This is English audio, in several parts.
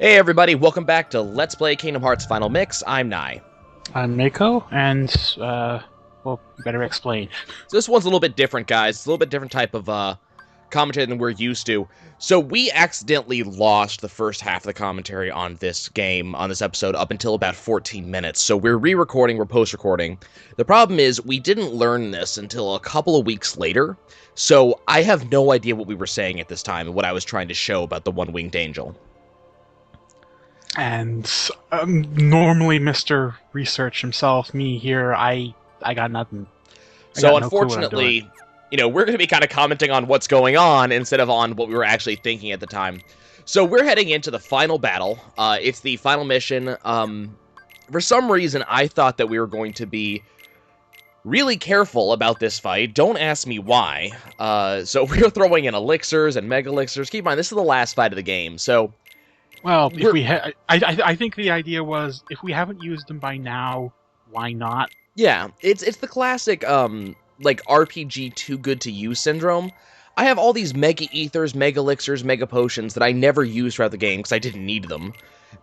Hey everybody, welcome back to Let's Play Kingdom Hearts Final Mix. I'm Nai. I'm Mako, and, well, you better explain. So this one's a little bit different, guys. It's a little bit different type of commentary than we're used to. So we accidentally lost the first half of the commentary on this game, on this episode, up until about 14 minutes. So we're re-recording, we're post-recording. The problem is, we didn't learn this until a couple of weeks later. So I have no idea what we were saying at this time and what I was trying to show about the One-Winged Angel. And normally Mr. Research himself, me here, I got nothing. So unfortunately, we're going to be kind of commenting on what's going on instead of on what we were actually thinking at the time. So we're heading into the final battle. It's the final mission. For some reason, I thought that we were going to be really careful about this fight. Don't ask me why. So we're throwing in elixirs and mega elixirs. Keep in mind, this is the last fight of the game. So, well, if we I think the idea was if we haven't used them by now, why not? Yeah, it's the classic like RPG too good to use syndrome. I have all these mega ethers, mega elixirs, mega potions that I never used throughout the game because I didn't need them.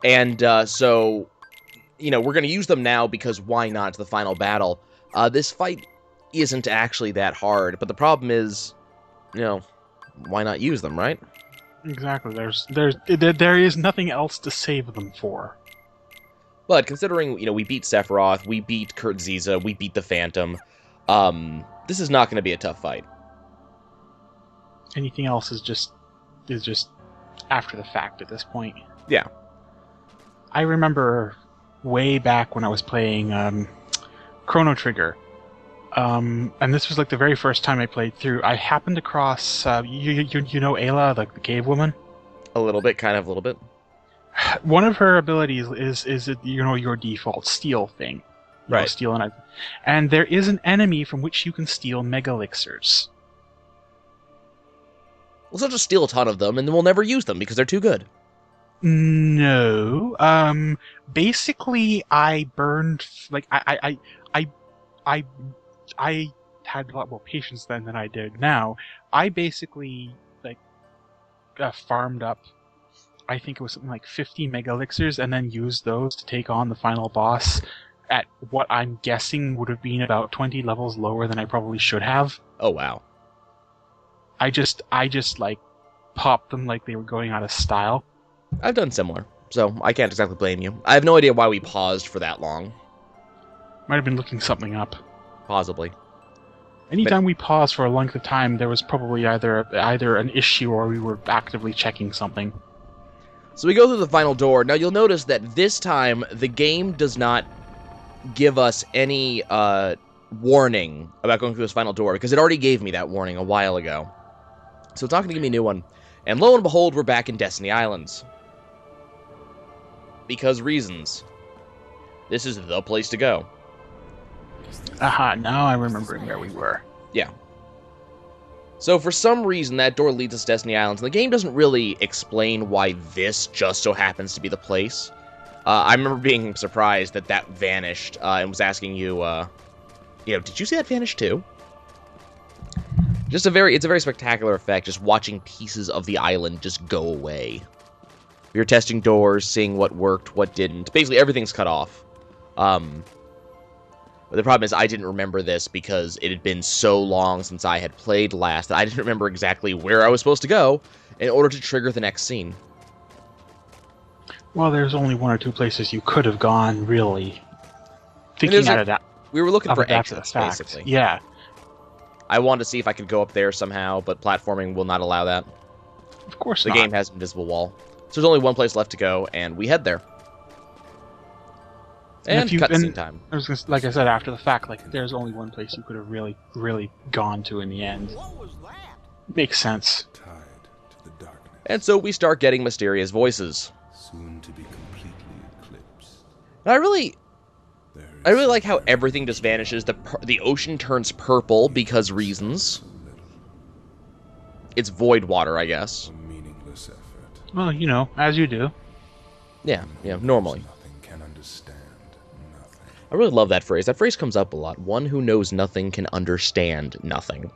And so, we're going to use them now because why not? It's the final battle. This fight isn't actually that hard, but the problem is, why not use them, right? Exactly. There is nothing else to save them for. But considering, we beat Sephiroth, we beat Kurt Ziza, we beat the Phantom, this is not going to be a tough fight. Anything else is just after the fact at this point. Yeah. I remember way back when I was playing Chrono Trigger, and this was like the very first time I played through. I happened across you know Ayla, the cave woman. A little bit, kind of a little bit. One of her abilities is your default steal thing, right? Steal and there is an enemy from which you can steal mega elixirs. Well, so just steal a ton of them, and then we'll never use them because they're too good. No. Basically, I burned I had a lot more patience then than I did now. I basically farmed up. I think it was something like 50 mega elixirs, and then used those to take on the final boss at what I'm guessing would have been about 20 levels lower than I probably should have. Oh wow. I just popped them like they were going out of style. I've done similar, so I can't exactly blame you. I have no idea why we paused for that long. Might have been looking something up. Possibly. Anytime we paused for a length of time, there was probably either an issue or we were actively checking something. So we go through the final door. Now you'll notice that this time the game does not give us any warning about going through this final door because it already gave me that warning a while ago. So it's not going to give me a new one. And lo and behold, we're back in Destiny Islands. Because reasons. This is the place to go. Aha, now I'm remembering where we were. Yeah. So for some reason, that door leads us to Destiny Islands, and the game doesn't really explain why this just so happens to be the place. I remember being surprised that that vanished, and was asking you, did you see that vanish too? It's a very spectacular effect, just watching pieces of the island just go away. You're testing doors, seeing what worked, what didn't. Basically, everything's cut off. But the problem is I didn't remember this because it had been so long since I had played last that I didn't remember exactly where I was supposed to go in order to trigger the next scene. Well, there's only one or two places you could have gone, really. Thinking out of that. We were looking for exits, basically. Yeah. I wanted to see if I could go up there somehow, but platforming will not allow that. Of course not. The game has an invisible wall. So there's only one place left to go, and we head there. And cutscene time. Like I said, after the fact, there's only one place you could have really, really gone to in the end. What was that? Makes sense. Tied to the darkness. And so we start getting mysterious voices. Soon to be completely eclipsed. And I really like how everything just vanishes. The ocean turns purple because reasons. It's void water, I guess. A meaningless effort. Well, as you do. Yeah, normally. Nothing can understand nothing. I really love that phrase. That phrase comes up a lot. One who knows nothing can understand nothing.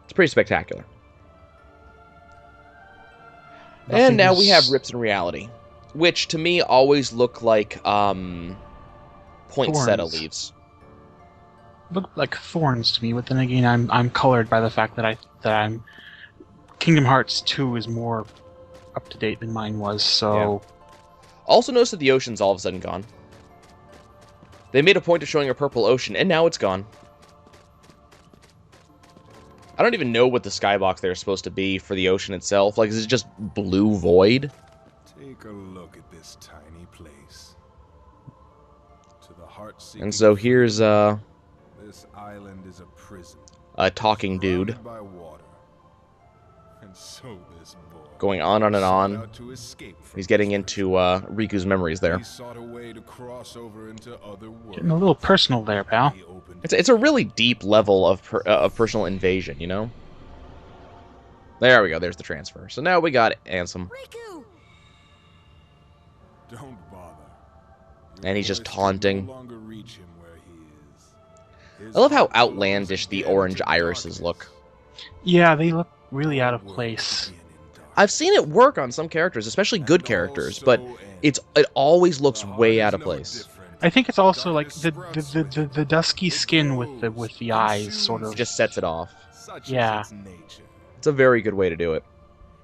It's pretty spectacular. And now we have is Rips in Reality, which to me always look like poinsettia Thorns. leaves. look like thorns to me, but then again, I'm colored by the fact that I'm Kingdom Hearts 2 is more up to date than mine was. So Also notice that the ocean's all of a sudden gone. They made a point of showing a purple ocean, and now it's gone. I don't even know what the skybox there is supposed to be for the ocean itself. Like, is it just blue void? Take a look at this tiny place. To the heart-seeking And so here's this island is a prison. a talking dude Surrounded by water. And so this boy going on and set on. out to escape from He's getting this into prison. Riku's memories there. He sought a way to cross over into other worlds. getting a little personal there, pal. He opened It's a really deep level of personal invasion, you know? There we go, there's the transfer. So now we got Ansem. Riku! Don't bother. And he's just voice taunting. no longer reach him where he is. His I love how heart belongs outlandish the again orange to irises darkness. look. Yeah, they look really out of World place. begin in darkness. I've seen it work on some characters, especially good And characters, also but end. it always looks The heart way is out of no place. different. I think it's also like Darkness the sprouts the, which the, it the dusky skin with the grows eyes and sort of. It just sets it off. Such is Yeah. its nature. It's a very good way to do it.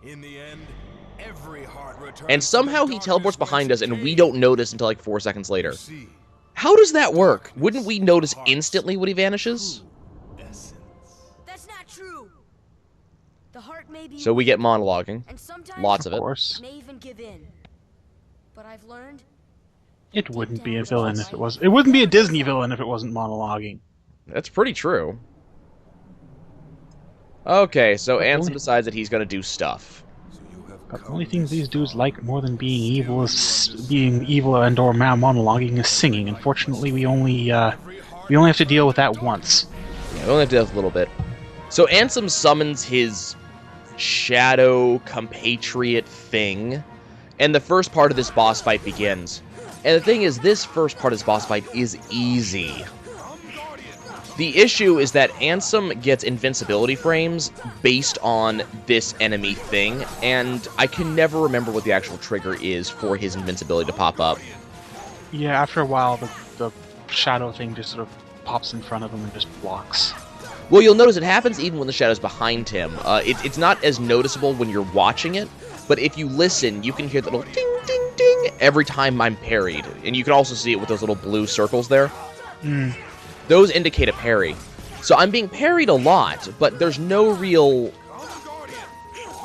In the end, every heart returns And to somehow the he teleports darkness behind whence us it and we came. don't notice until like 4 seconds later. You see, How does that work? Wouldn't we notice instantly when he vanishes? true essence. That's not true. The heart may be So we get weak, monologuing. and sometimes Lots Of of it. course, it may even give in. But I've learned it wouldn't be a villain if it was. It wouldn't be a Disney villain if it wasn't monologuing. That's pretty true. Okay, so But Ansem only- decides that he's gonna do stuff. So you have But the come only thing this these dudes far. like more than being evil is Still being evil and/or monologuing is singing. Unfortunately, we only have to deal with that once. Yeah, we only have to do a little bit. So Ansem summons his shadow compatriot thing, and the first part of this boss fight begins. And the thing is, this first part of this boss fight is easy. The issue is that Ansem gets invincibility frames based on this enemy thing, and I can never remember what the actual trigger is for his invincibility to pop up. Yeah, after a while, the shadow thing just sort of pops in front of him and just blocks. Well, you'll notice it happens even when the shadow's behind him. It's not as noticeable when you're watching it, but if you listen, you can hear the little ding, ding, ding every time I'm parried. And you can also see it with those little blue circles there. Mm. Those indicate a parry. So I'm being parried a lot, but there's no good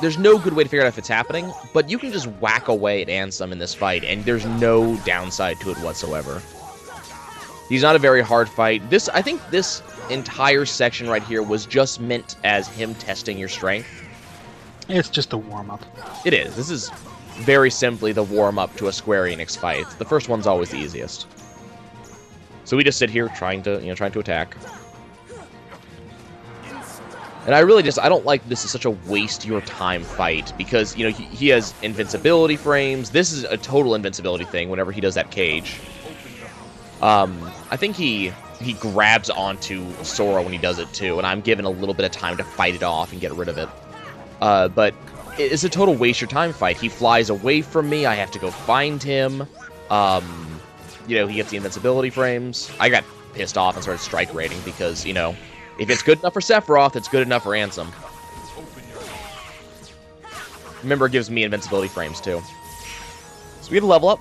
way to figure out if it's happening. But you can just whack away at Ansem in this fight, and there's no downside to it whatsoever. He's not a very hard fight. I think this entire section right here was just meant as him testing your strength. It's just a warm-up. It is. This is very simply the warm-up to a Square Enix fight. The first one's always the easiest. So we just sit here trying to attack. And I don't like this is such a waste your time fight because, he has invincibility frames. This is a total invincibility thing whenever he does that cage. I think he grabs onto Sora when he does it too, and I'm given a little bit of time to fight it off and get rid of it. But it's a total waste your time fight. He flies away from me. I have to go find him. He gets the invincibility frames. I got pissed off and started strike rating because, if it's good enough for Sephiroth, it's good enough for Ansem. Remember, it gives me invincibility frames too. So we have a level up.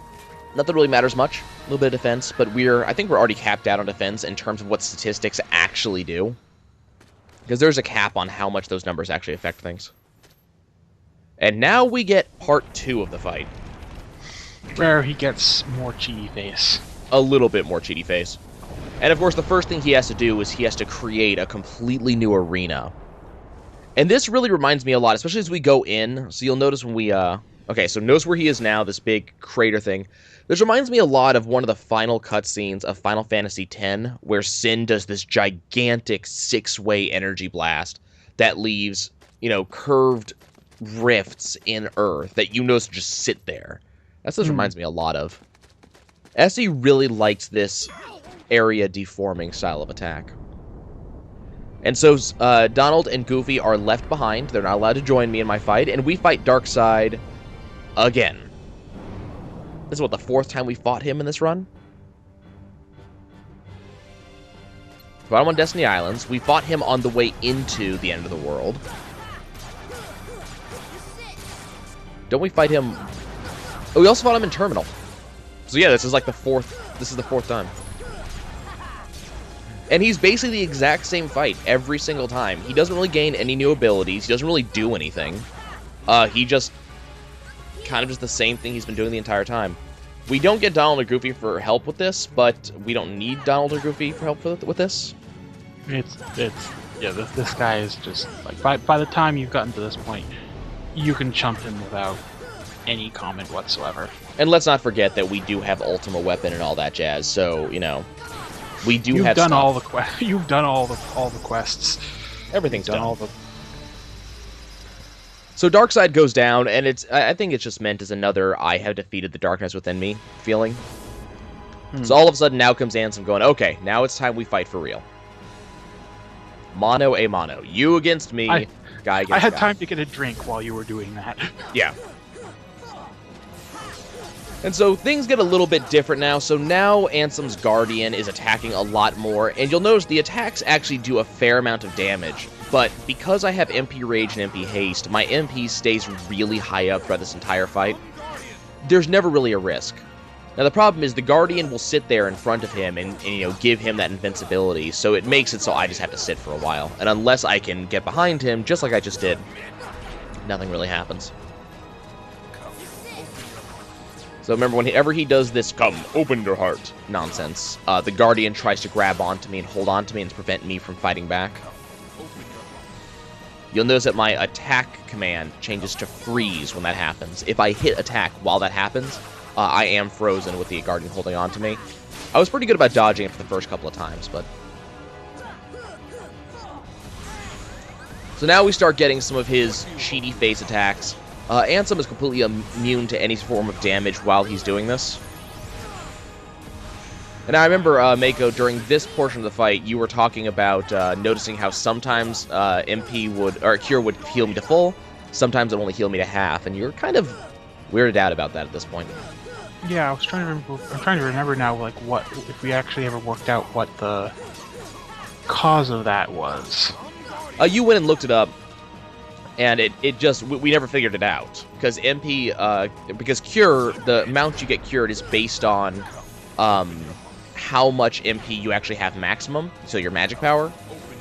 Nothing really matters much. A little bit of defense, but I think we're already capped out on defense in terms of what statistics actually do. Because there's a cap on how much those numbers actually affect things. And now we get part 2 of the fight. Where he gets more cheaty face. A little bit more cheaty face. And of course, the first thing he has to do is he has to create a completely new arena. And this really reminds me a lot, especially as we go in. So you'll notice when we, okay, so notice where he is now, this big crater thing. This reminds me a lot of one of the final cutscenes of Final Fantasy X, where Sin does this gigantic 6-way energy blast that leaves, curved rifts in Earth that just sit there. That's what this reminds me a lot of. Essie really liked this area deforming style of attack. And so Donald and Goofy are left behind. They're not allowed to join me in my fight, and we fight Darkseid again. This is what, the 4th time we fought him in this run? Fought him on Destiny Islands. We fought him on the way into the end of the world. Don't we fight him? Oh, we also fought him in Terminal. So yeah, this is like the 4th. This is the 4th time. And he's basically the exact same fight every single time. He doesn't really gain any new abilities. He doesn't really do anything. He just kind of just the same thing he's been doing the entire time. We don't get Donald or Goofy for help with this, but we don't need Donald or Goofy for help with this. This guy is just like by the time you've gotten to this point, you can chump him without any comment whatsoever. And let's not forget that we do have Ultima Weapon and all that jazz. So you know, we do You've have. Done stuff. all the You've done all the quests. Everything's You've done. all the. So Darkseid goes down, and I think it's just meant as another I have defeated the darkness within me feeling. So all of a sudden now comes Ansem going, okay, now it's time we fight for real. Mono a mono. You against me, guy against I had guy. time to get a drink while you were doing that. Yeah. And so things get a little bit different now. So now Ansem's Guardian is attacking a lot more, and you'll notice the attacks actually do a fair amount of damage. But because I have MP Rage and MP Haste, my MP stays really high up throughout this entire fight. There's never really a risk. Now the problem is the Guardian will sit there in front of him and you know, give him that invincibility, so it makes it so I just have to sit for a while. And unless I can get behind him, just like I just did, nothing really happens. So remember, whenever he does this, come, open your heart, nonsense, the Guardian tries to grab onto me and hold onto me and prevent me from fighting back. You'll notice that my attack command changes to freeze when that happens. If I hit attack while that happens, I am frozen with the Guardian holding on to me. I was pretty good about dodging it for the first couple of times, but... So now we start getting some of his cheaty face attacks. Ansem is completely immune to any form of damage while he's doing this. And I remember, Mako, during this portion of the fight, you were talking about noticing how sometimes Cure would heal me to full, sometimes it would only heal me to half, and you're kind of weirded out about that at this point. Yeah, I'm trying to remember now, like, what if we actually ever worked out what the cause of that was. You went and looked it up, and it just we never figured it out because because Cure, the amount you get cured is based on how much MP you actually have maximum, so your magic power.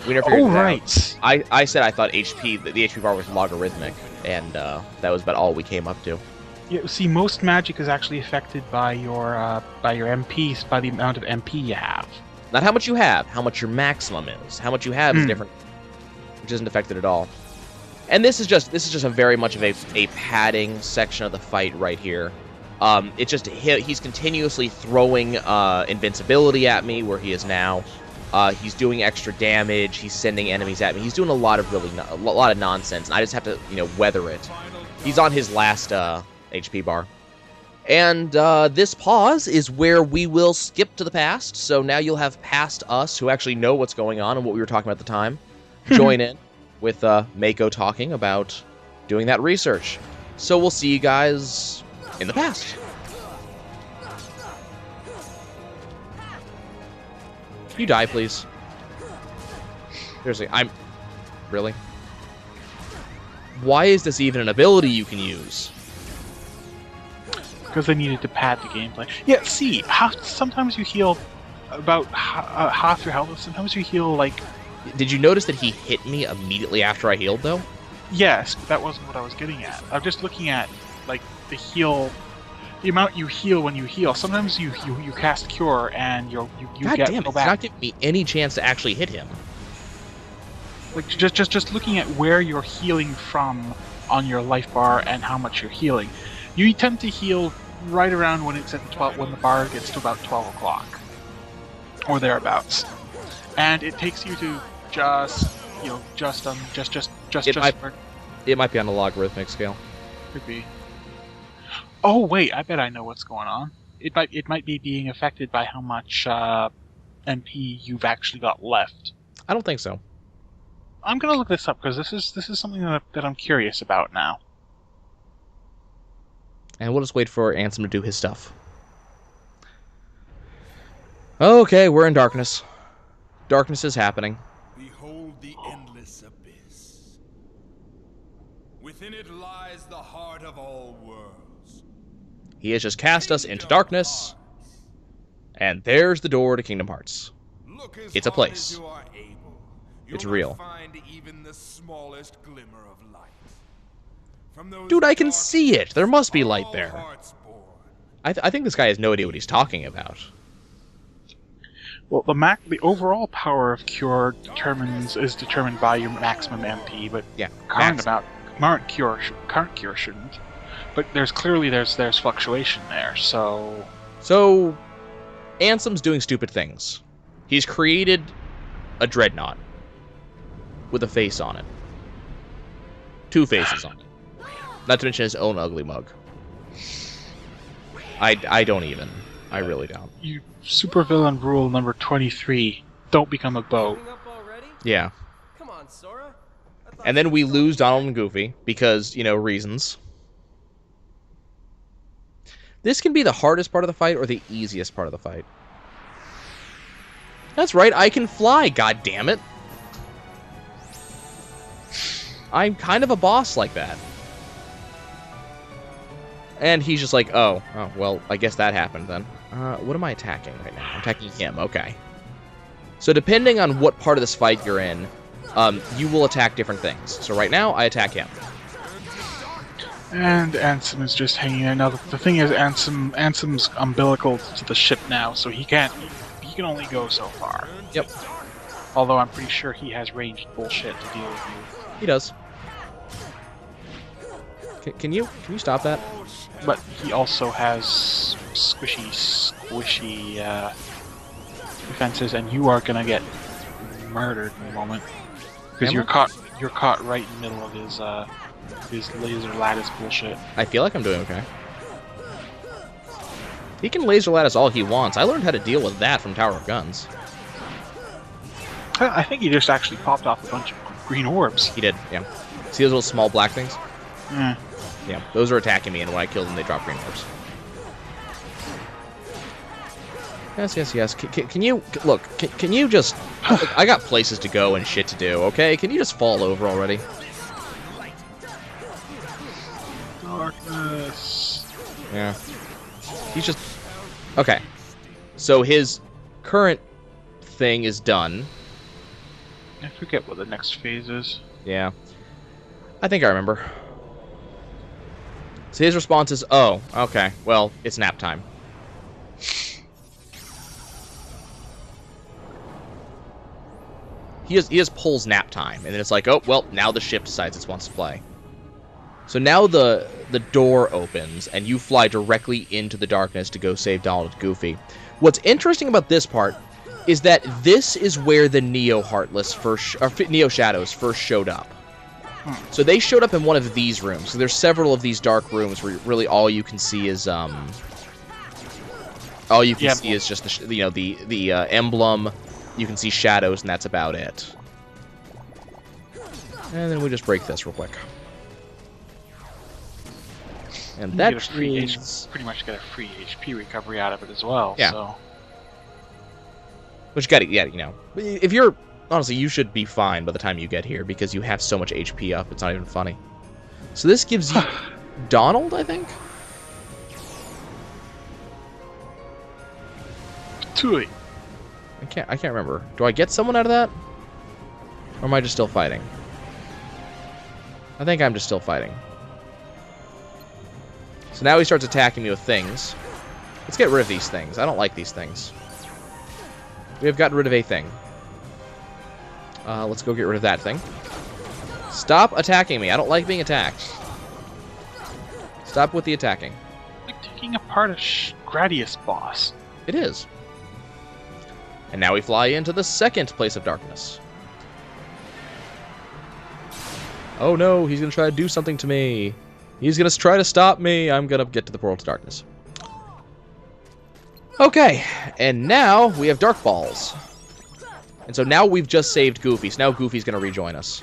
We never figured it out. I said I thought the HP bar was logarithmic, and that was about all we came up to. Yeah, see, most magic is actually affected by your MPs, by the amount of MP you have. Not how much you have, how much your maximum is. How much you have is different, which isn't affected at all. And this is just a very much of a padding section of the fight right here. It's just he's continuously throwing invincibility at me where he is now. He's doing extra damage. He's sending enemies at me. He's doing a lot of a lot of nonsense, and I just have to weather it. He's on his last HP bar. And this pause is where we will skip to the past. So now you'll have past us who actually know what's going on and what we were talking about at the time join in with Mako talking about doing that research. So we'll see you guys in the past. You die, please. Seriously, Really? Why is this even an ability you can use? Because they needed to pad the gameplay. Yeah, see, sometimes you heal about half your health, sometimes you heal, like... Did you notice that he hit me immediately after I healed, though? Yes, but that wasn't what I was getting at. I'm just looking at, like, the heal... The amount you heal when you heal. Sometimes you cast Cure and you God get damn it, go it's back. not giving me any chance to actually hit him. Like just looking at where you're healing from on your life bar and how much you're healing. You tend to heal right around when it's at 12, when the bar gets to about 12 o'clock or thereabouts, and it takes you to It might be on a logarithmic scale. Could be. Oh wait, I bet I know what's going on. It might be being affected by how much MP you've actually got left. I don't think so. I'm gonna look this up because this is something that I'm curious about now. And we'll just wait for Ansem to do his stuff. Okay, we're in darkness. Darkness is happening. Behold the endless abyss. Within it lies the heart of all worlds. He has just cast us into darkness. And there's the door to Kingdom Hearts. It's a place. You are able. It's You'll real. Find even the smallest glimmer of light. From those Dude, I can dark see it. There must be light all there. hearts born. I think this guy has no idea what he's talking about. Well, the overall power of Cure is determined by your maximum MP, but Yeah, current Cure shouldn't. But there's fluctuation there, so So, Ansem's doing stupid things. He's created a dreadnought with a face on it. 2 faces on it. Not to mention his own ugly mug. I don't even. I really don't. you supervillain rule number 23: don't become a boat. Up already? Yeah. Come on, Sora. I thought And then you we were lose Donald and Goofy because, reasons. This can be the hardest part of the fight or the easiest part of the fight. That's right, I can fly, god damn it. I'm kind of a boss like that. And he's just like, oh, well, I guess that happened then. What am I attacking right now? I'm attacking him, okay. So depending on what part of this fight you're in, you will attack different things. So right now, I attack him. And Ansem is just hanging there. Now, the thing is, Ansem's umbilical to the ship now, so he can only go so far. Yep, Although I'm pretty sure he has ranged bullshit to deal with you. he does. Can you stop that? But he also has squishy defenses, and you are gonna get murdered in a moment because Am you're I? caught right in the middle of his laser lattice bullshit. I feel like I'm doing okay. He can laser lattice all he wants. I learned how to deal with that from Tower of Guns. I think he just actually popped off a bunch of green orbs. He did, yeah. See those little small black things? Eh. Yeah, those are attacking me, and when I kill them, they drop green orbs. Yes. Can you... Look, can you just... Look, I got places to go and shit to do, okay? Can you just fall over already? Darkness. Yeah. He's just... Okay. So his current thing is done. I forget what the next phase is. Yeah. I think I remember. So his response is, oh, okay, well, it's nap time. He has pulls nap time, and then it's like, oh, well, now the ship decides it wants to play. So now the door opens, and you fly directly into the darkness to go save Donald and Goofy. What's interesting about this part is that this is where the Neo Heartless Neo Shadows first showed up. So they showed up in one of these rooms. So there's several of these dark rooms where really all you can see is is just the emblem. You can see shadows, and that's about it. And then we just break this real quick. And that is... pretty much get a free HP recovery out of it as well. Yeah. So. Which got it, yeah, if you're... Honestly, you should be fine by the time you get here, because you have so much HP up, it's not even funny. So this gives you Donald, I think? Tui. I can't remember. Do I get someone out of that? Or am I just still fighting? I think I'm just still fighting. So now he starts attacking me with things. Let's get rid of these things. I don't like these things. We have gotten rid of a thing. Let's go get rid of that thing. Stop attacking me. I don't like being attacked. Stop with the attacking. Like taking apart a Gradius boss. It is. And now we fly into the second place of darkness. Oh no, he's going to try to do something to me. He's going to try to stop me. I'm going to get to the world of darkness. Okay, and now we have Dark Balls. And so now we've just saved Goofy, so now Goofy's going to rejoin us.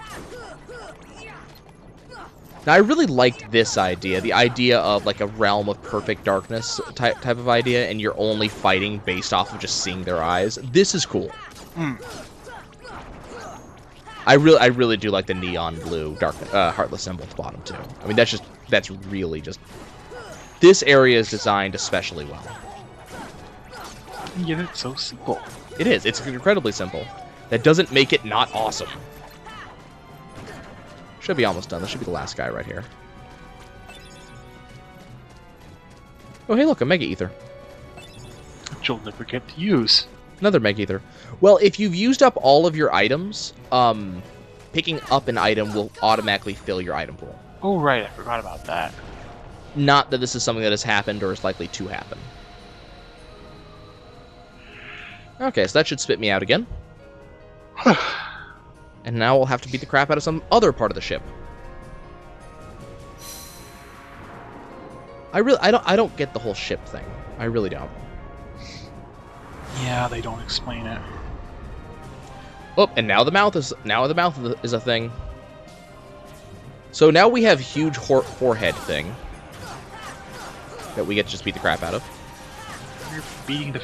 Now, I really liked this idea, the idea of like a realm of perfect darkness type of idea, and you're only fighting based off of just seeing their eyes. This is cool. I really do like the neon blue heartless symbol at the bottom too. I mean, that's really just. This area is designed especially well. Yet it's so simple. It is. It's incredibly simple. That doesn't make it not awesome. Should be almost done. This should be the last guy right here. Oh, hey, look, a Mega Ether. Which you'll never get to use. Another Mega Ether. Well, if you've used up all of your items, picking up an item will automatically fill your item pool. Oh, right, I forgot about that. Not that this is something that has happened or is likely to happen. Okay, so that should spit me out again. And now we'll have to beat the crap out of some other part of the ship. I don't get the whole ship thing. I really don't. Yeah, they don't explain it. Oh, and now the mouth is a thing. So now we have huge forehead thing that we get to just beat the crap out of. You're beating the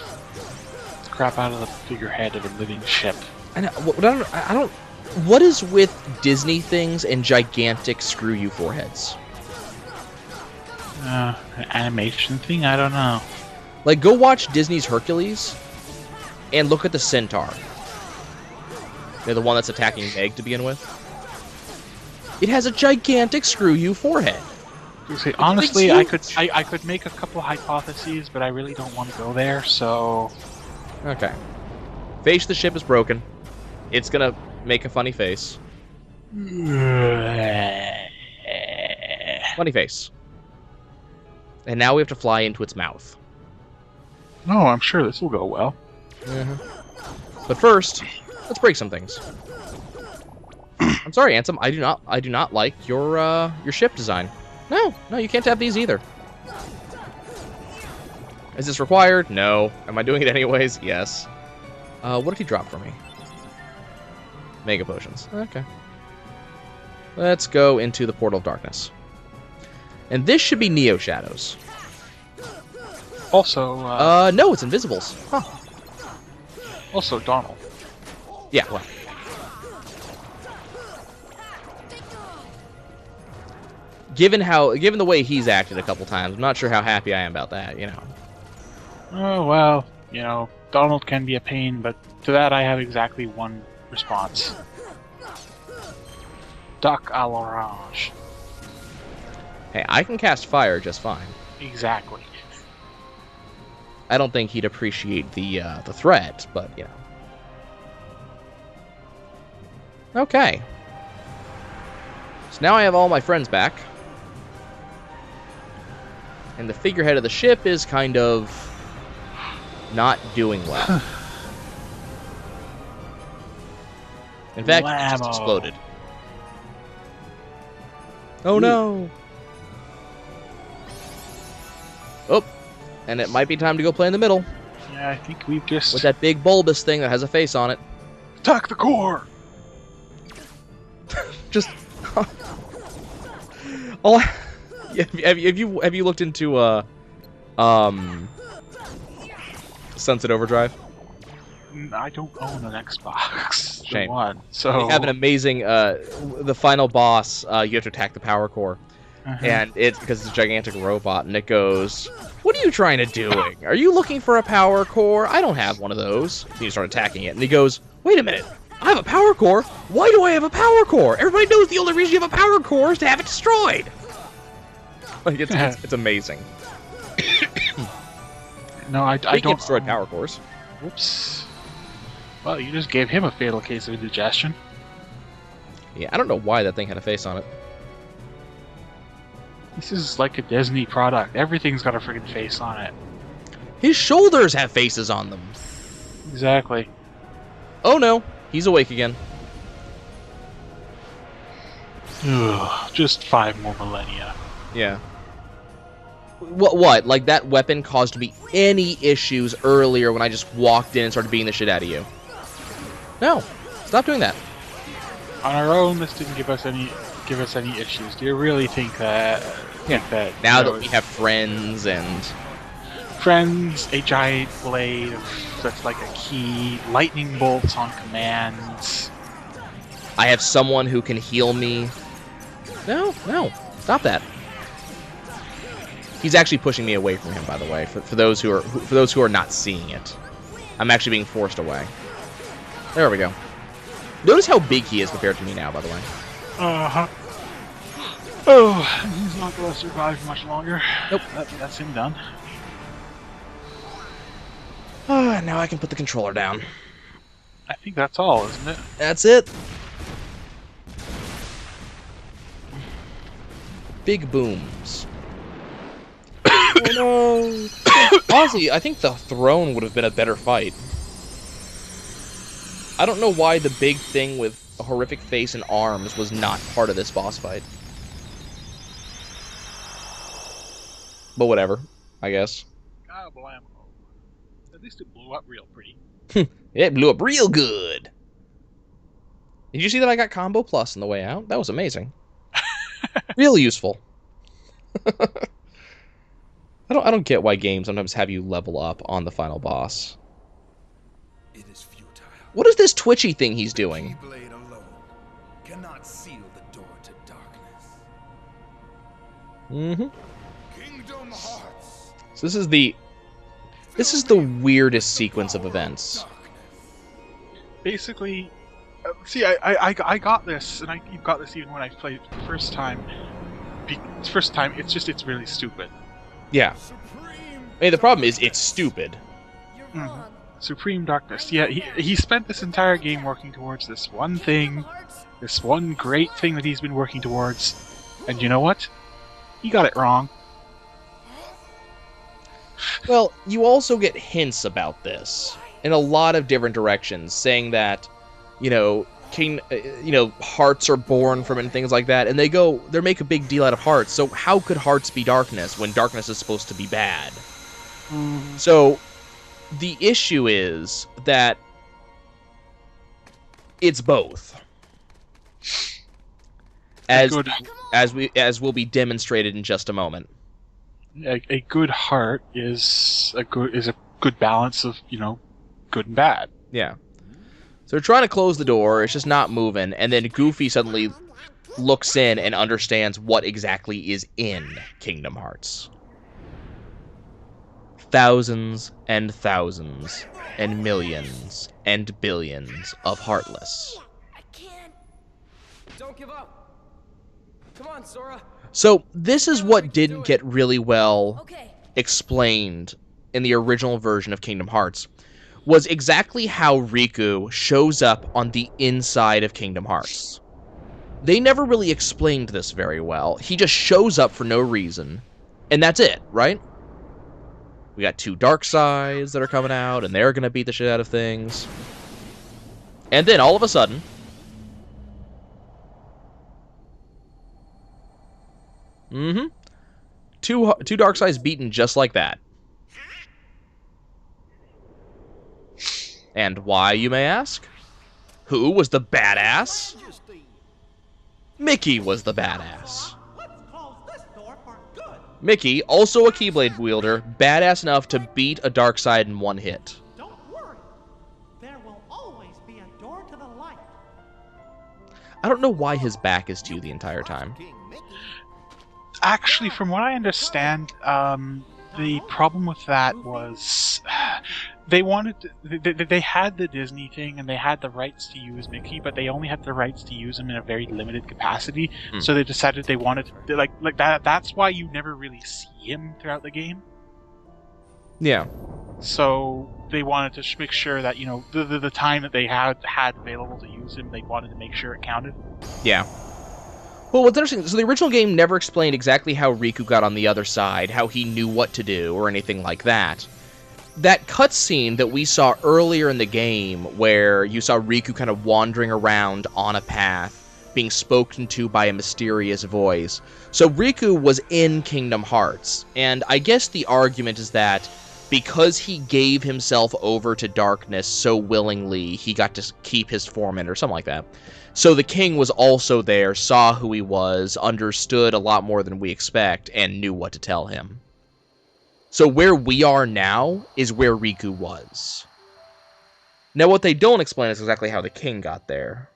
crap out of the figurehead of a living ship. I don't. What is with Disney things and gigantic screw you foreheads? An animation thing? I don't know. Like, go watch Disney's Hercules and look at the centaur. They're the one that's attacking Meg to begin with. It has a gigantic screw you forehead. See, honestly, I could make a couple hypotheses, but I really don't want to go there, so... Okay. Face of the ship is broken. It's gonna make a funny face. Funny face. And now we have to fly into its mouth. No, I'm sure this will go well. But first, let's break some things. I'm sorry, Ansem. I do not like your ship design. No, you can't have these either. Is this required? No. Am I doing it anyways? Yes. What did he drop for me? Mega potions. Okay. Let's go into the Portal of Darkness. And this should be Neo Shadows. Also, no, it's Invisibles. Huh. Also, Donald. Yeah, well. Given the way he's acted a couple times, I'm not sure how happy I am about that, you know. Oh, well, you know, Donald can be a pain, but to that I have exactly one response. Duck à l'orange. Hey, I can cast fire just fine. Exactly. I don't think he'd appreciate the threat, but, you know. Okay. So now I have all my friends back. And the figurehead of the ship is kind of not doing well. In fact, it just exploded. Oh no! Oh, and it might be time to go play in the middle. Yeah, I think we've just... With that big bulbous thing that has a face on it. Attack the core! Just... Oh, have you looked into Sunset Overdrive? I don't own an Xbox. Shame. One, so they have an amazing the final boss. You have to attack the power core, and it's because it's a gigantic robot, and it goes, "What are you trying to doing? Are you looking for a power core? I don't have one of those." And you start attacking it, and he goes, "Wait a minute, I have a power core. Why do I have a power core? Everybody knows the only reason you have a power core is to have it destroyed." Like it's amazing. No, I don't destroyed power cores. Whoops. Well, you just gave him a fatal case of indigestion. Yeah, I don't know why that thing had a face on it. This is like a Disney product. Everything's got a freaking face on it. His shoulders have faces on them. Exactly. Oh no, he's awake again. Ugh, just 5 more millennia. Yeah. What? Like, that weapon caused me any issues earlier when I just walked in and started beating the shit out of you. No. Stop doing that. On our own, this didn't give us any give us any issues. Do you really think that? Now that we have friends and friends, a giant blade that's like a key, lightning bolts on command. I have someone who can heal me. No, stop that. He's actually pushing me away from him, by the way. For those who are not seeing it, I'm actually being forced away. There we go. Notice how big he is compared to me now, by the way. Oh, he's not going to survive much longer. Nope. That's him done. Now I can put the controller down. I think that's all, isn't it? That's it. Big booms. Oh no! Honestly, I think the throne would have been a better fight. I don't know why the big thing with a horrific face and arms was not part of this boss fight. But whatever, I guess. God blam. At least it blew up real pretty. It blew up real good. Did you see that I got Combo Plus on the way out? That was amazing. Real useful. I don't get why games sometimes have you level up on the final boss. It is futile. What is this twitchy thing he's doing? Keyblade alone cannot seal the door to darkness. Mm-hmm. Kingdom Hearts. So this is the weirdest sequence of events. Basically, see, I got this, and you got this even when I played it the first time. It's really stupid. Yeah. I mean, the problem is it's stupid. You're wrong. Supreme Darkness. Yeah, he spent this entire game working towards this one thing, this one great thing that he's been working towards, and you know what? He got it wrong. Well, you also get hints about this in a lot of different directions, saying that, hearts are born from it and things like that, and they make a big deal out of hearts. So how could hearts be darkness when darkness is supposed to be bad? So the issue is that it's both, as will be demonstrated in just a moment. A good heart is a good balance of good and bad. Yeah. So they're trying to close the door, it's just not moving, and then Goofy suddenly looks in and understands what exactly is in Kingdom Hearts. Thousands and thousands and millions and billions of Heartless. I can't. Don't give up. Come on, Sora. So this is what didn't get really well Okay. explained in the original version of Kingdom Hearts, was exactly how Riku shows up on the inside of Kingdom Hearts. They never really explained this very well. He just shows up for no reason, and that's it, right? We got two dark sides that are coming out, and they're gonna beat the shit out of things. And then, all of a sudden... Two dark sides beaten just like that. And why, you may ask? Who was the badass? Mickey was the badass. Mickey, also a Keyblade wielder, badass enough to beat a dark side in one hit. Don't worry. There will always be a door to the light. I don't know why his back is to you the entire time. Actually, from what I understand, the problem with that was they had the Disney thing and they had the rights to use Mickey, but they only had the rights to use him in a very limited capacity. So they decided they wanted to, like that. That's why you never really see him throughout the game. Yeah. So they wanted to make sure that the time that they had available to use him, they wanted to make sure it counted. Yeah. Well, what's interesting, so the original game never explained exactly how Riku got on the other side, how he knew what to do, or anything like that. That cutscene that we saw earlier in the game, where you saw Riku kind of wandering around on a path, being spoken to by a mysterious voice. So Riku was in Kingdom Hearts, and I guess the argument is that because he gave himself over to darkness so willingly, he got to keep his form in, or something like that. So the king was also there, saw who he was, understood a lot more than we expect, and knew what to tell him. So where we are now is where Riku was. Now, what they don't explain is exactly how the king got there.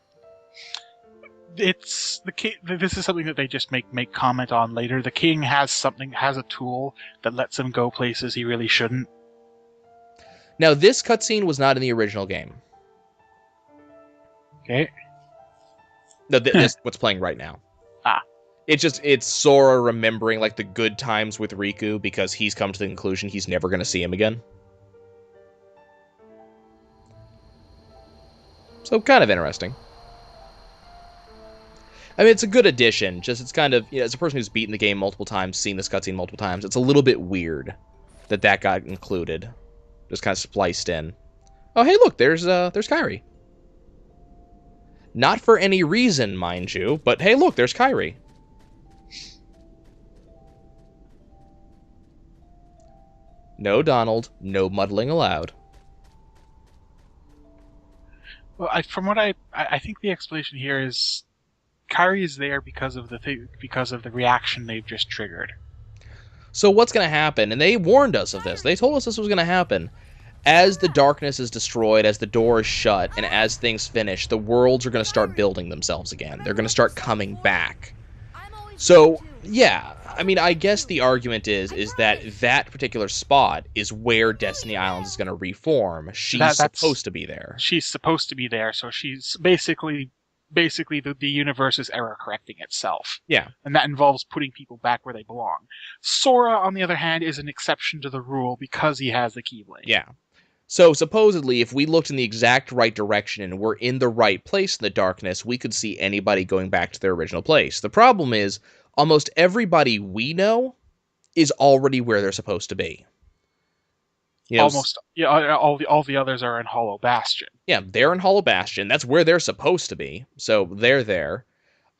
It's the king. This is something that they just make comment on later. The king has a tool that lets him go places he really shouldn't. Now, this cutscene was not in the original game. Okay. No, this what's playing right now. Ah. It's Sora remembering like the good times with Riku because he's come to the conclusion he's never going to see him again. So kind of interesting. I mean, it's a good addition. Just it's kind of, as a person who's beaten the game multiple times, seen this cutscene multiple times, it's a little bit weird that got included, just kind of spliced in. Oh, hey, look, there's Kairi. Not for any reason, mind you, but hey, look, there's Kairi. No Donald, no muddling allowed. Well, from what I think the explanation here is Kairi is there because of the reaction they've just triggered. So what's going to happen? And they warned us of this. They told us this was going to happen. As the darkness is destroyed, as the door is shut, and as things finish, the worlds are going to start building themselves again. They're going to start coming back. So, yeah, I mean, I guess the argument is that particular spot is where Destiny Islands is going to reform. She's supposed to be there. She's supposed to be there, so she's basically the universe is error correcting itself. Yeah. And that involves putting people back where they belong. Sora, on the other hand, is an exception to the rule because he has the Keyblade. Yeah. So supposedly, if we looked in the exact right direction and were in the right place in the darkness, we could see anybody going back to their original place. The problem is, almost everybody we know is already where they're supposed to be. Almost, all the others are in Hollow Bastion. Yeah, they're in Hollow Bastion. That's where they're supposed to be. So they're there.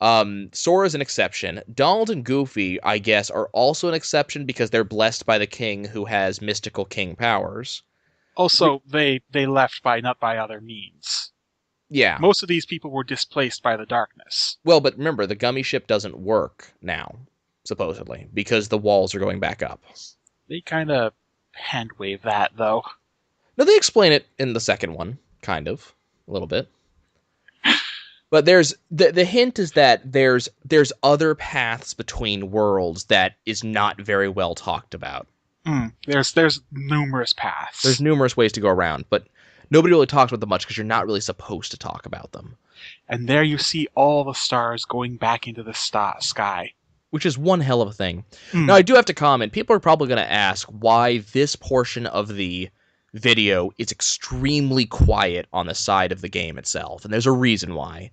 Sora's an exception. Donald and Goofy, I guess, are also an exception because they're blessed by the king who has mystical king powers. Also, they left not by other means. Yeah. Most of these people were displaced by the darkness. Well, but remember, the gummy ship doesn't work now, supposedly, because the walls are going back up. They kind of hand-wave that, though. No, they explain it in the second one, kind of, a little bit. But there's the hint is that there's other paths between worlds that is not very well talked about. There's numerous paths. There's numerous ways to go around, but nobody really talks about them much because you're not really supposed to talk about them. And there you see all the stars going back into the sky. Which is one hell of a thing. Now, I do have to comment, people are probably going to ask why this portion of the video is extremely quiet on the side of the game itself, and there's a reason why.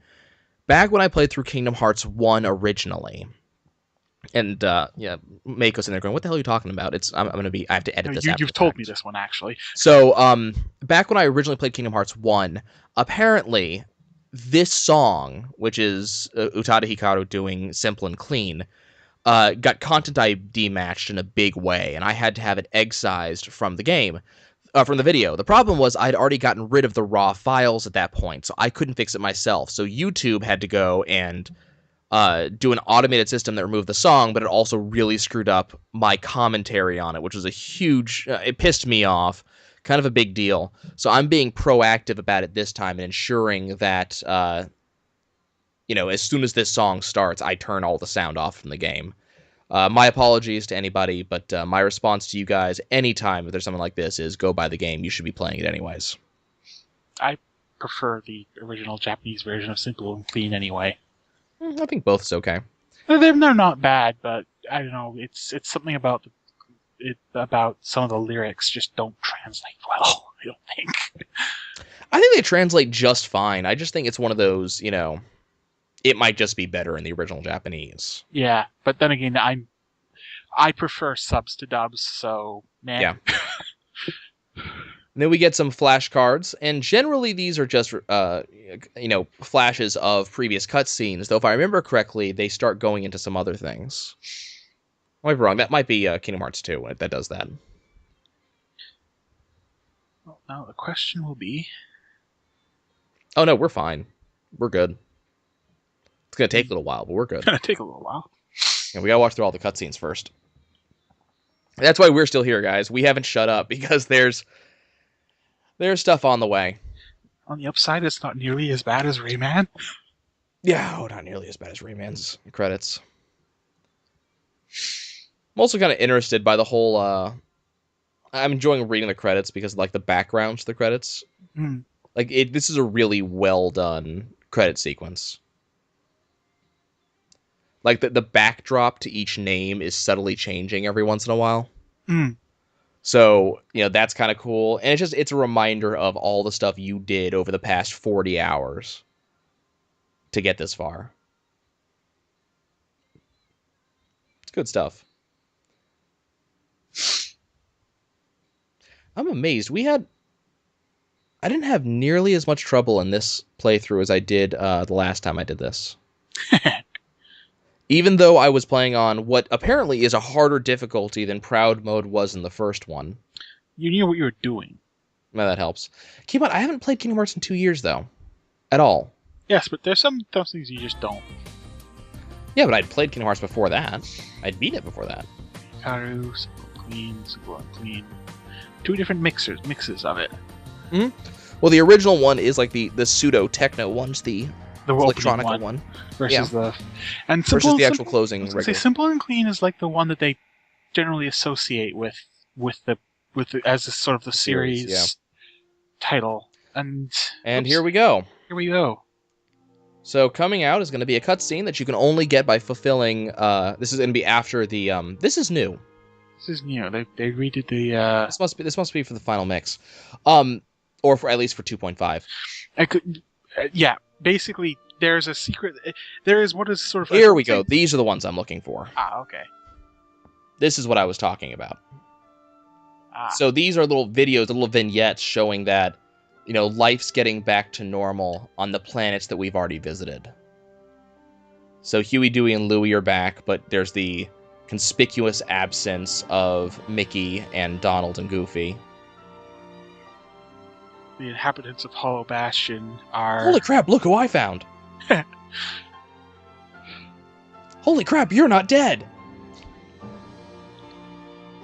Back when I played through Kingdom Hearts 1 originally, and Mako's in there going, what the hell are you talking about? I have to edit this out. You've told me this one, actually. So, back when I originally played Kingdom Hearts 1, apparently this song, which is Utada Hikaru doing Simple and Clean, got content ID matched in a big way, and I had to have it excised from the game, from the video. The problem was I'd already gotten rid of the raw files at that point, so I couldn't fix it myself. So YouTube had to go and do an automated system that removed the song, but it also really screwed up my commentary on it, which was a huge... it pissed me off. Kind of a big deal. So I'm being proactive about it this time and ensuring that, as soon as this song starts, I turn all the sound off from the game. My apologies to anybody, but my response to you guys, anytime if there's something like this, is go buy the game. You should be playing it anyways. I prefer the original Japanese version of Simple and Clean anyway. I think both is okay. They're not bad, but I don't know. It's something about some of the lyrics just don't translate well. I don't think. I think they translate just fine. I just think it's one of those, it might just be better in the original Japanese. Yeah, but then again, I prefer subs to dubs, so man. Yeah. And then we get some flashcards, and generally these are just, flashes of previous cutscenes, though if I remember correctly, they start going into some other things. I might be wrong. That might be Kingdom Hearts 2 that does that. Now the question will be... Oh no, we're fine. We're good. It's gonna take a little while, but we're good. It's gonna take a little while. And we gotta watch through all the cutscenes first. That's why we're still here, guys. We haven't shut up because there's stuff on the way. On the upside, it's not nearly as bad as Rayman. Yeah, not nearly as bad as Rayman's credits. I'm also kind of interested by the whole. I'm enjoying reading the credits because of, like, the backgrounds to the credits. Mm. Like, this is a really well done credit sequence. Like, the backdrop to each name is subtly changing every once in a while. Mm. So, that's kind of cool. And it's a reminder of all the stuff you did over the past 40 hours to get this far. It's good stuff. I'm amazed. I didn't have nearly as much trouble in this playthrough as I did the last time I did this. Even though I was playing on what apparently is a harder difficulty than Proud Mode was in the first one. You knew what you were doing. Well, that helps. Keep on, I haven't played Kingdom Hearts in 2 years, though. At all. Yes, but there's some things you just don't. Yeah, but I'd played Kingdom Hearts before that. I'd beat it before that. Karu, Super Clean. 2 different mixes of it. Mm-hmm. Well, the original one is like the pseudo-techno one's the electronica one. Versus the... And versus simple, the actual closing. Say Simple and Clean is like the one that they generally associate with the as a sort of the series title. And here we go. Here we go. So coming out is going to be a cutscene that you can only get by fulfilling. This is going to be after the. This is new. This is new. They redid the. This must be for the final mix, or for at least for 2.5. I could. Yeah. Basically, there's a secret. There is what is sort of. Here we go. These are the ones I'm looking for. Ah, okay. This is what I was talking about. Ah. So these are little videos, little vignettes showing that, life's getting back to normal on the planets that we've already visited. So Huey, Dewey, and Louie are back, but there's the conspicuous absence of Mickey and Donald and Goofy. The inhabitants of Hollow Bastion are... Holy crap, look who I found! Holy crap, you're not dead!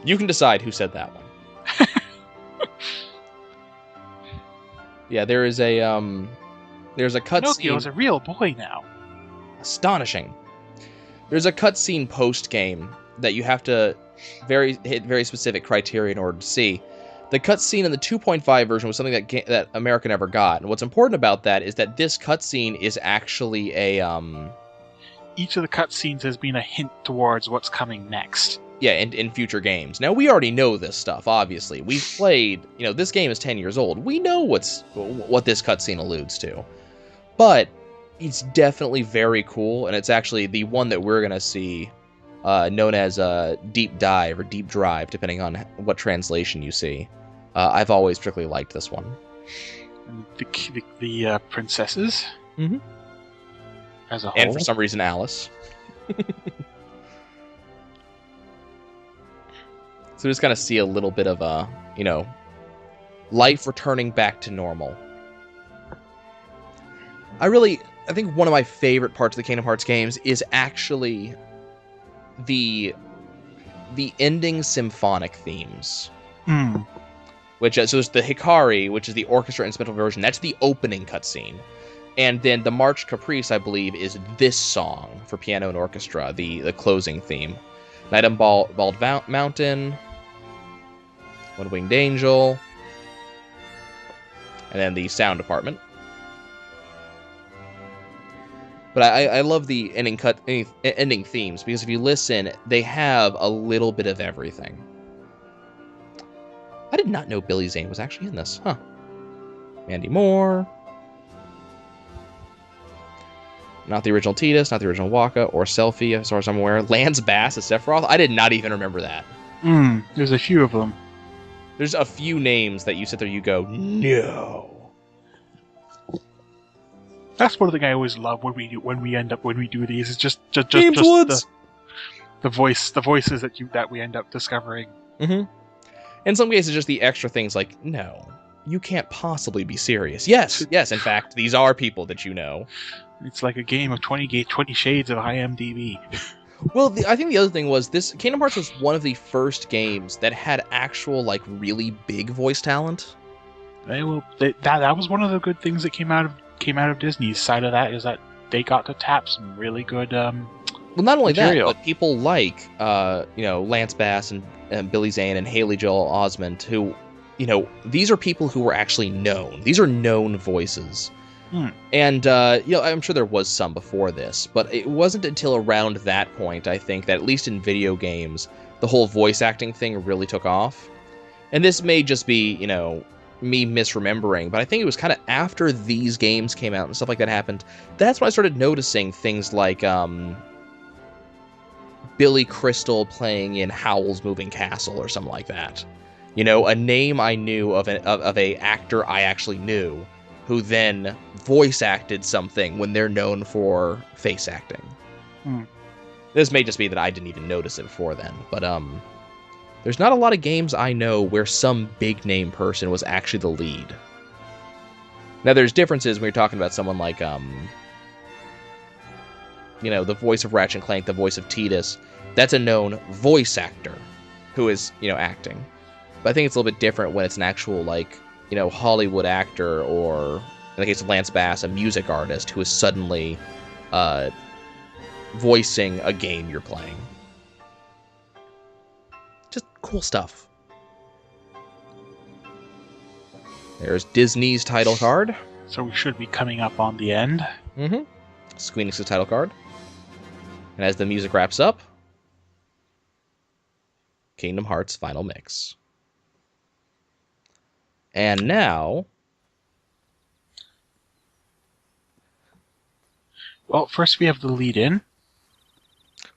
You can decide who said that one. Yeah, there's a cutscene. Pinocchio's a real boy now. Astonishing. There's a cutscene post game that you have to hit very specific criteria in order to see. The cutscene in the 2.5 version was something that America never got, and what's important about that is that this cutscene is actually a Each of the cutscenes has been a hint towards what's coming next. Yeah, in future games. Now, we already know this stuff, obviously. We've played, this game is 10 years old. We know what this cutscene alludes to. But it's definitely very cool, and it's actually the one that we're going to see known as Deep Dive or Deep Drive, depending on what translation you see. I've always particularly liked this one. And the princesses? Mm-hmm. As a whole? And for some reason, Alice. So just kind of see a little bit of life returning back to normal. I think one of my favorite parts of the Kingdom Hearts games is actually the ending symphonic themes. Mm. So there's the Hikari, which is the orchestra instrumental version. That's the opening cutscene. And then the March Caprice, I believe, is this song for piano and orchestra, the closing theme. Night on Bald Mountain, One Winged Angel, and then the sound department. But I love the ending themes, because if you listen, they have a little bit of everything. I did not know Billy Zane was actually in this. Huh. Mandy Moore. Not the original Tidus, not the original Waka, or Selphie, as far as I'm aware. Lance Bass as Sephiroth? I did not even remember that. There's a few of them. There's a few names that you sit there, you go, no. That's one thing I always love when we do these. Is just Woods. The voices that we end up discovering. Mm-hmm. In some cases, just the extra things like, no, You can't possibly be serious. Yes, yes, in fact, these are people that you know. It's like a game of 20 shades of IMDb. Well, I think the other thing was this Kingdom Hearts was one of the first games that had actual, like, really big voice talent. That was one of the good things that came out of Disney's side of that, is that they got to tap some really good well, not only material. that, but people like Lance Bass and Billy Zane and Haley Joel Osment, who, these are people who were actually known. These are known voices. And I'm sure there was some before this, but it wasn't until around that point, I think, that at least in video games, the whole voice acting thing really took off. And this may just be, me misremembering, but I think it was kind of after these games came out and stuff like that happened, that's when I started noticing things like Billy Crystal playing in Howl's Moving Castle or something like that. A name I knew of a actor I actually knew, who then voice acted something when they're known for face acting. This may just be that I didn't even notice it before then, but there's not a lot of games I know where some big name person was actually the lead. Now there's differences when you're talking about someone like the voice of Ratchet & Clank, the voice of Tidus. That's a known voice actor who is, acting. But I think it's a little bit different when it's an actual, Hollywood actor, or, in the case of Lance Bass, a music artist who is suddenly voicing a game you're playing. Just cool stuff. There's Disney's title card. So we should be coming up on the end. Square Enix's title card. And as the music wraps up, Kingdom Hearts Final Mix. And now... Well, first we have the lead-in.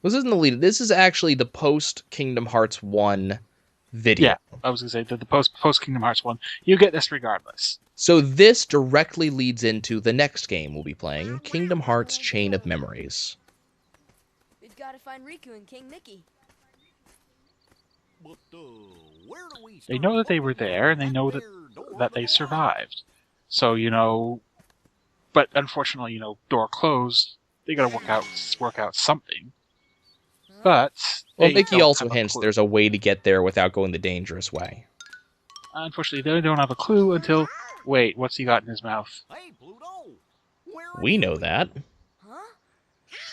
This isn't the lead-in. This is actually the post-Kingdom Hearts 1 video. Yeah, I was going to say, the post-Kingdom Hearts 1. You get this regardless. So this directly leads into the next game we'll be playing, Kingdom Hearts Chain of Memories. We've got to find Riku and King Mickey. They know that they were there, and they know that they survived. So, but unfortunately, door closed. They got to work out something. But well, Mickey also hints there's a way to get there without going the dangerous way. Unfortunately, they don't have a clue until... Wait, what's he got in his mouth? We know that.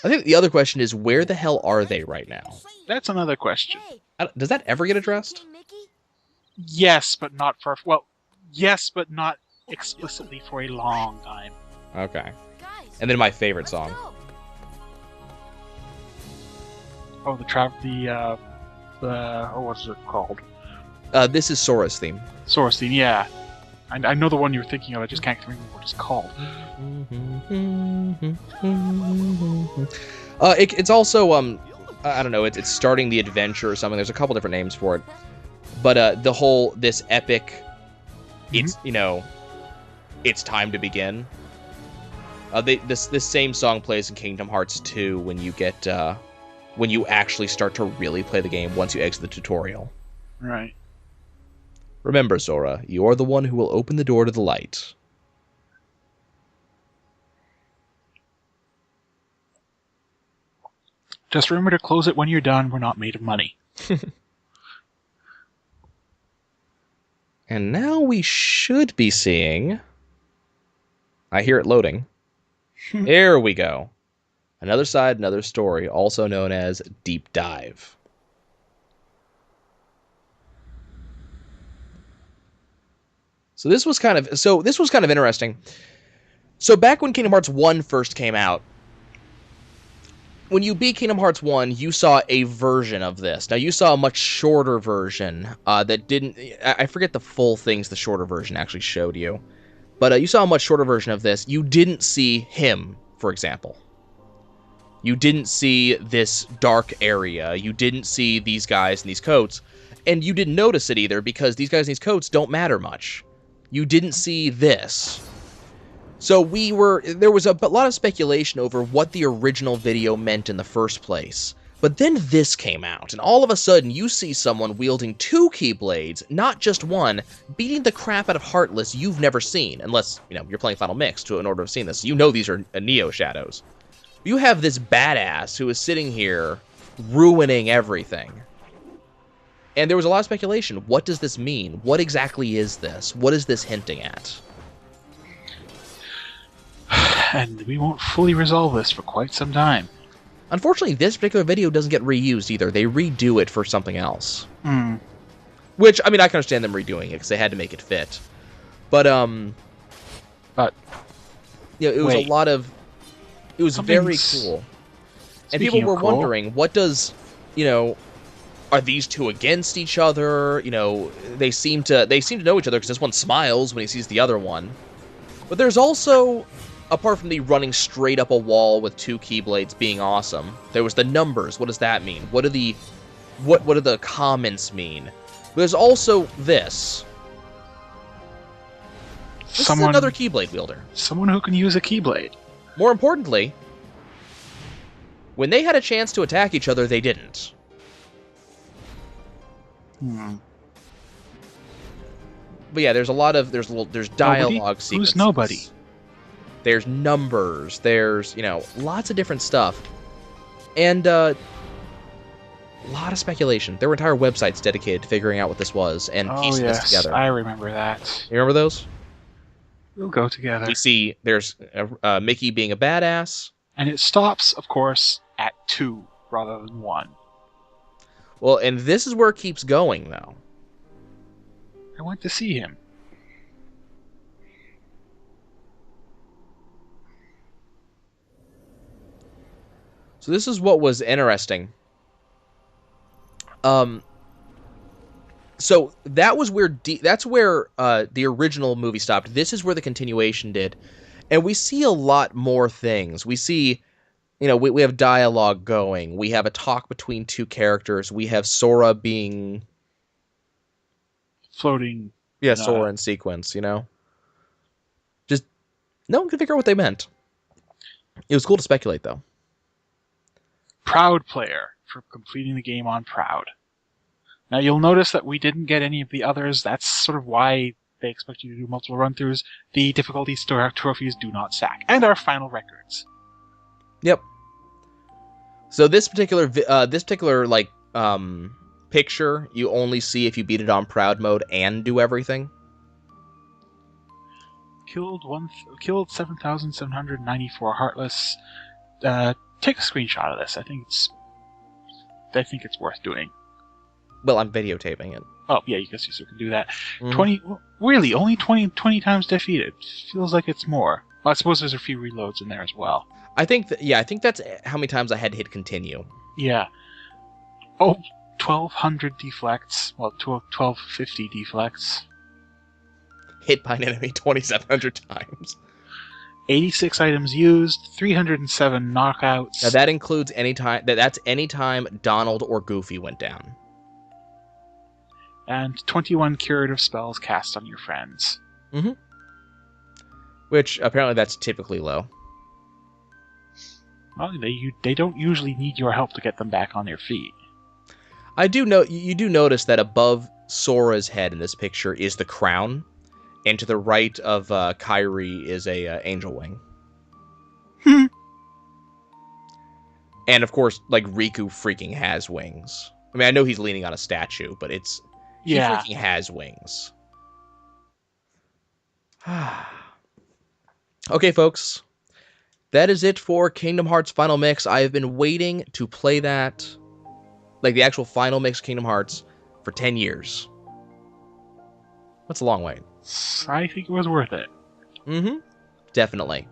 I think the other question is, where the hell are they right now? That's another question. Does that ever get addressed? Yes, but not for... Well, yes, but not explicitly for a long time. Okay. And then my favorite song. Oh, what's it called? This is Sora's theme. Sora's theme, yeah. I know the one you're thinking of, I just can't remember what it's called. It's also, I don't know, it's starting the adventure or something. There's a couple different names for it. But this epic, it's time to begin. This same song plays in Kingdom Hearts 2 when you get, when you actually start to really play the game once you exit the tutorial. Right. Remember, Sora, you are the one who will open the door to the light. Just remember to close it when you're done. We're not made of money. And now we should be seeing... I hear it loading. There we go. Another Side, Another Story, also known as Deep Dive. So this was kind of interesting. So back when Kingdom Hearts 1 first came out, when you beat Kingdom Hearts 1, you saw a version of this. Now, you saw a much shorter version that didn't... I forget the full things the shorter version actually showed you. But you saw a much shorter version of this. You didn't see him, for example. You didn't see this dark area. You didn't see these guys in these coats. And you didn't notice it either, because these guys in these coats don't matter much. You didn't see this. So there was a lot of speculation over what the original video meant in the first place. But then this came out, and all of a sudden you see someone wielding 2 Keyblades, not just one, beating the crap out of Heartless you've never seen, unless, you're playing Final Mix in order to have seen this. You know these are Neo Shadows. You have this badass who is sitting here ruining everything. And there was a lot of speculation. What does this mean? What exactly is this? What is this hinting at? And we won't fully resolve this for quite some time. Unfortunately, this particular video doesn't get reused either. They redo it for something else. Hmm. Which, I mean, I can understand them redoing it because they had to make it fit. But, it was a lot of... It was very cool. And people were wondering, what does, are these two against each other? They seem to know each other because this one smiles when he sees the other one. But there's also, apart from the running straight up a wall with 2 Keyblades being awesome, there was the numbers. What does that mean? What do the comments mean? There's also this. This is another Keyblade wielder. Someone who can use a Keyblade. More importantly, when they had a chance to attack each other, they didn't. But yeah, there's a lot of there's dialogue sequences. Who's nobody? There's numbers. There's lots of different stuff, and a lot of speculation. There were entire websites dedicated to figuring out what this was and piecing this together. I remember that. You remember those? We'll go together. We see there's Mickey being a badass. And it stops, of course, at 2 rather than 1. Well, and this is where it keeps going, though. I went to see him. So this is what was interesting. So that was where that's where the original movie stopped. This is where the continuation did. And we see a lot more things. We see, we have dialogue going. We have a talk between 2 characters. We have Sora being... floating. Yeah, Sora in sequence, Just, no one could figure out what they meant. It was cool to speculate, though. Proud player for completing the game on Proud. Now, you'll notice that we didn't get any of the others. That's sort of why they expect you to do multiple run-throughs. The difficulty trophies do not stack. And our final records. Yep. So this particular picture you only see if you beat it on Proud mode and do everything. Killed 7,794 Heartless. Take a screenshot of this. I think it's worth doing. Well, I'm videotaping it. Oh, yeah, you guess you can do that. 20, really, only 20 times defeated. Feels like it's more. Well, I suppose there's a few reloads in there as well. I think that's how many times I had to hit continue. Yeah. Oh, 1,200 deflects. Well, 1,250 deflects. Hit by an enemy 2,700 times. 86 items used, 307 knockouts. Now that includes that's any time Donald or Goofy went down. And 21 curative spells cast on your friends. Mm-hmm. Which, apparently, that's typically low. Well, they don't usually need your help to get them back on their feet. You do notice that above Sora's head in this picture is the crown, and to the right of Kairi is a angel wing. And, of course, Riku freaking has wings. I mean, I know he's leaning on a statue, but he freaking has wings. Okay, folks. That is it for Kingdom Hearts Final Mix. I have been waiting to play that, the actual Final Mix Kingdom Hearts, for 10 years. That's a long wait. I think it was worth it. Mm-hmm. Definitely.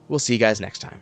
We'll see you guys next time.